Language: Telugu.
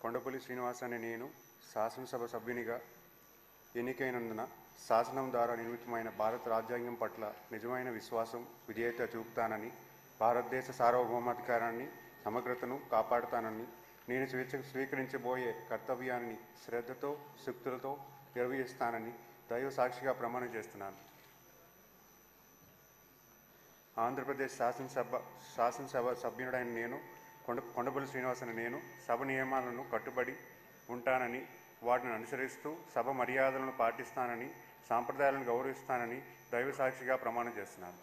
కొండపల్లి శ్రీనివాస్ అనే నేను శాసనసభ సభ్యునిగా ఎన్నికైనందున శాసనం ద్వారా నిర్మితమైన భారత రాజ్యాంగం పట్ల నిజమైన విశ్వాసం, విధేయత చూపుతానని, భారతదేశ సార్వభౌమాధికారాన్ని, సమగ్రతను కాపాడుతానని, నేను స్వీకరించబోయే కర్తవ్యాన్ని శ్రద్ధతో, శక్తులతో నిర్వహిస్తానని దైవ సాక్షిగా ప్రమాణం చేస్తున్నాను. ఆంధ్రప్రదేశ్ శాసనసభ సభ్యుడైన నేను కొండపల్లి శ్రీనివాస్ అనే నేను సభ నియమాలను కట్టుబడి ఉంటానని, వాటిని అనుసరిస్తూ సభ మర్యాదలను పాటిస్తానని, సాంప్రదాయాలను గౌరవిస్తానని దైవ సాక్షిగా ప్రమాణం చేస్తున్నాను.